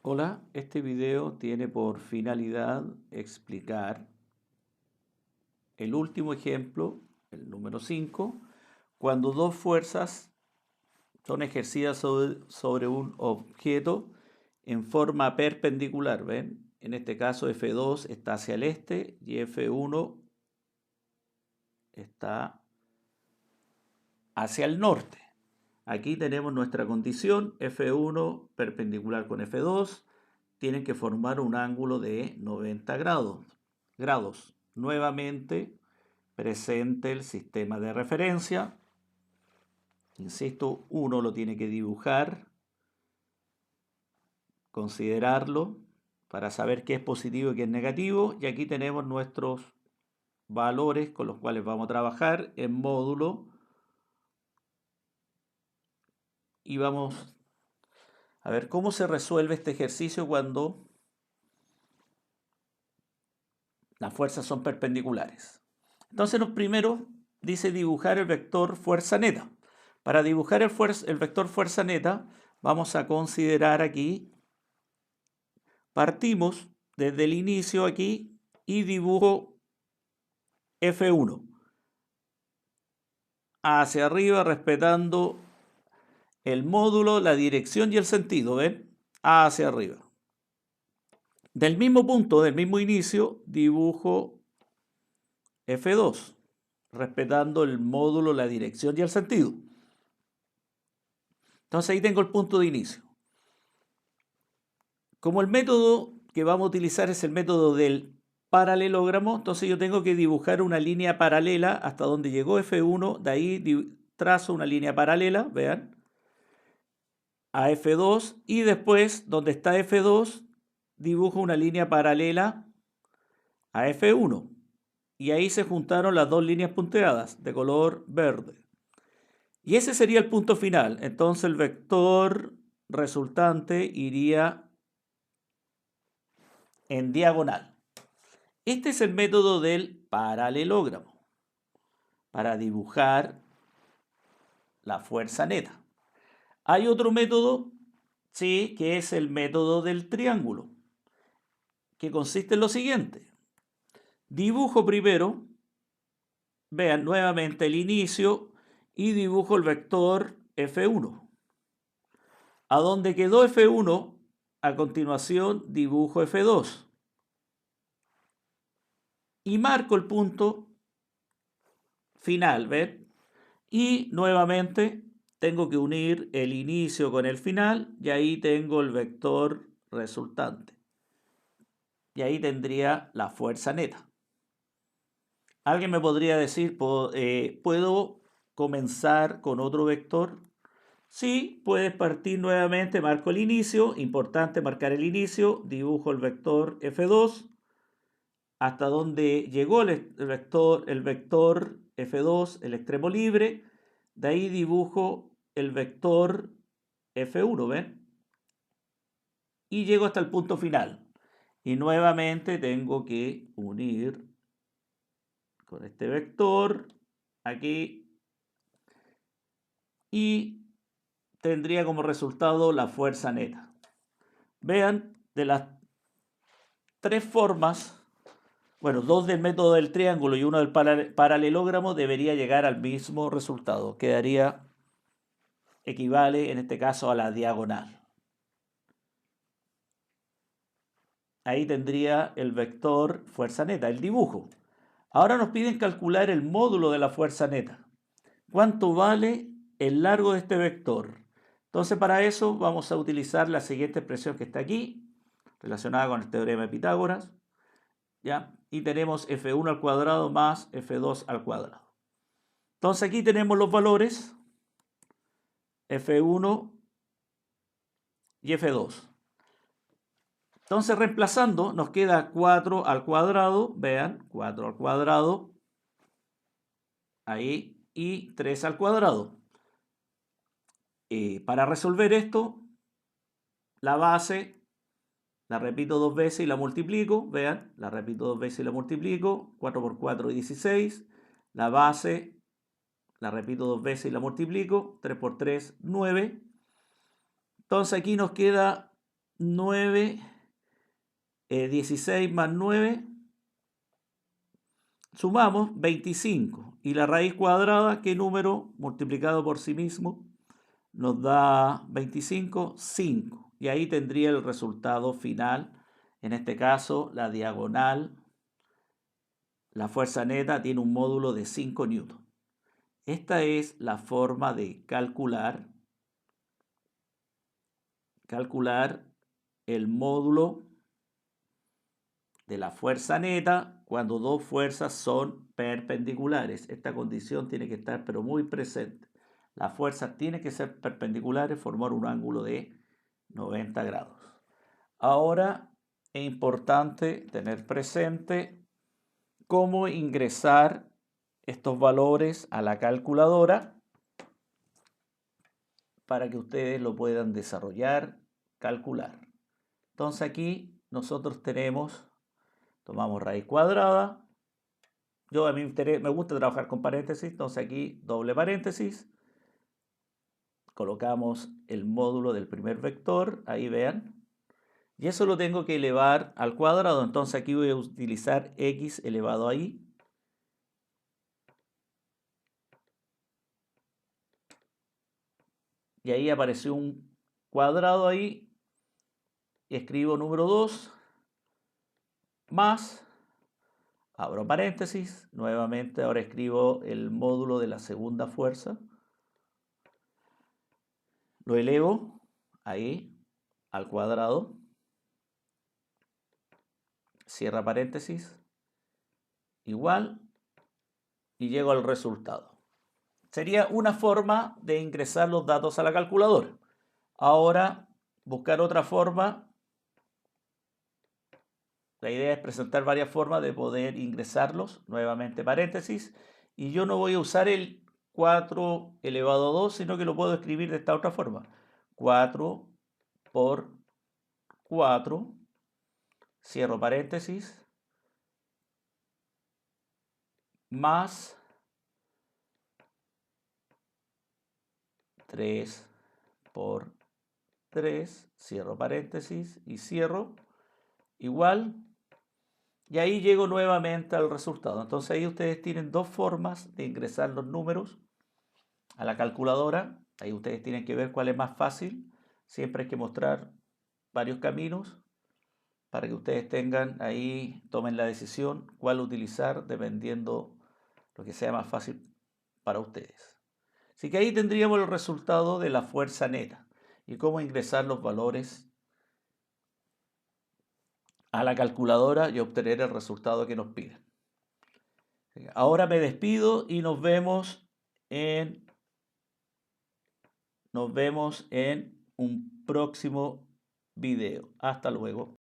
Hola, este video tiene por finalidad explicar el último ejemplo, el número 5, cuando dos fuerzas son ejercidas sobre un objeto en forma perpendicular, ¿ven? En este caso F2 está hacia el este y F1 está hacia el norte. Aquí tenemos nuestra condición, F1 perpendicular con F2, tienen que formar un ángulo de 90 grados. Nuevamente presente el sistema de referencia. Insisto, uno lo tiene que dibujar, considerarlo para saber qué es positivo y qué es negativo. Y aquí tenemos nuestros valores con los cuales vamos a trabajar en módulo. Y vamos a ver cómo se resuelve este ejercicio cuando las fuerzas son perpendiculares. Entonces, lo primero dice dibujar el vector fuerza neta. Para dibujar el vector fuerza neta, vamos a considerar aquí, partimos desde el inicio aquí y dibujo F1 hacia arriba respetando el módulo, la dirección y el sentido, ¿ven? Hacia arriba. Del mismo punto, del mismo inicio, dibujo F2, respetando el módulo, la dirección y el sentido. Entonces ahí tengo el punto de inicio. Como el método que vamos a utilizar es el método del paralelogramo, entonces yo tengo que dibujar una línea paralela hasta donde llegó F1, de ahí trazo una línea paralela, vean, a F2 y después donde está F2 dibujo una línea paralela a F1 y ahí se juntaron las dos líneas punteadas de color verde. Y ese sería el punto final, entonces el vector resultante iría en diagonal. Este es el método del paralelogramo para dibujar la fuerza neta. Hay otro método, sí, que es el método del triángulo, que consiste en lo siguiente. Dibujo primero, vean nuevamente el inicio y dibujo el vector F1. A donde quedó F1, a continuación dibujo F2. Y marco el punto final, ¿ven? Y nuevamente tengo que unir el inicio con el final y ahí tengo el vector resultante. Y ahí tendría la fuerza neta. ¿Alguien me podría decir, ¿puedo comenzar con otro vector? Sí, puedes partir nuevamente, marco el inicio, importante marcar el inicio, dibujo el vector F2, hasta donde llegó el vector F2, el extremo libre, de ahí dibujo el vector F1, ¿ven? Y llego hasta el punto final. Y nuevamente tengo que unir con este vector aquí y tendría como resultado la fuerza neta. Vean, de las tres formas, bueno, dos del método del triángulo y uno del paralelogramo, debería llegar al mismo resultado. Equivale en este caso a la diagonal. Ahí tendría el vector fuerza neta, el dibujo. Ahora nos piden calcular el módulo de la fuerza neta. ¿Cuánto vale el largo de este vector? Entonces para eso vamos a utilizar la siguiente expresión que está aquí, relacionada con el teorema de Pitágoras, ¿ya? Y tenemos F1 al cuadrado más F2 al cuadrado. Entonces aquí tenemos los valores F1 y F2. Entonces reemplazando nos queda 4 al cuadrado, vean, 4 al cuadrado, ahí, y 3 al cuadrado. Para resolver esto, la base la repito dos veces y la multiplico, vean, la repito dos veces y la multiplico, 4 por 4, 16, la base la repito dos veces y la multiplico, 3 por 3, 9. Entonces aquí nos queda 16 más 9, sumamos 25. Y la raíz cuadrada, ¿qué número multiplicado por sí mismo nos da 25? 5. Y ahí tendría el resultado final. En este caso, la diagonal, la fuerza neta, tiene un módulo de 5 newtons. Esta es la forma de calcular el módulo de la fuerza neta cuando dos fuerzas son perpendiculares. Esta condición tiene que estar pero muy presente. Las fuerzas tienen que ser perpendiculares, formar un ángulo de 90 grados. Ahora es importante tener presente cómo ingresar estos valores a la calculadora para que ustedes lo puedan desarrollar, calcular. Entonces aquí nosotros tomamos raíz cuadrada. A mí me gusta trabajar con paréntesis, entonces aquí doble paréntesis. Colocamos el módulo del primer vector, ahí vean. Y eso lo tengo que elevar al cuadrado, entonces aquí voy a utilizar x elevado a y. Y ahí apareció un cuadrado ahí. Y escribo número 2 más, abro paréntesis, nuevamente ahora escribo el módulo de la segunda fuerza. Lo elevo ahí al cuadrado. Cierra paréntesis. Igual. Y llego al resultado. Sería una forma de ingresar los datos a la calculadora. Ahora, buscar otra forma. La idea es presentar varias formas de poder ingresarlos. Nuevamente paréntesis. Y yo no voy a usar el 4 elevado a 2, sino que lo puedo escribir de esta otra forma. 4 por 4. Cierro paréntesis. Más 3 por 3, cierro paréntesis y cierro, igual, y ahí llego nuevamente al resultado. Entonces ahí ustedes tienen dos formas de ingresar los números a la calculadora. Ahí ustedes tienen que ver cuál es más fácil. Siempre hay que mostrar varios caminos para que ustedes tomen la decisión cuál utilizar dependiendo lo que sea más fácil para ustedes. Así que ahí tendríamos el resultado de la fuerza neta y cómo ingresar los valores a la calculadora y obtener el resultado que nos piden. Ahora me despido y nos vemos en un próximo video. Hasta luego.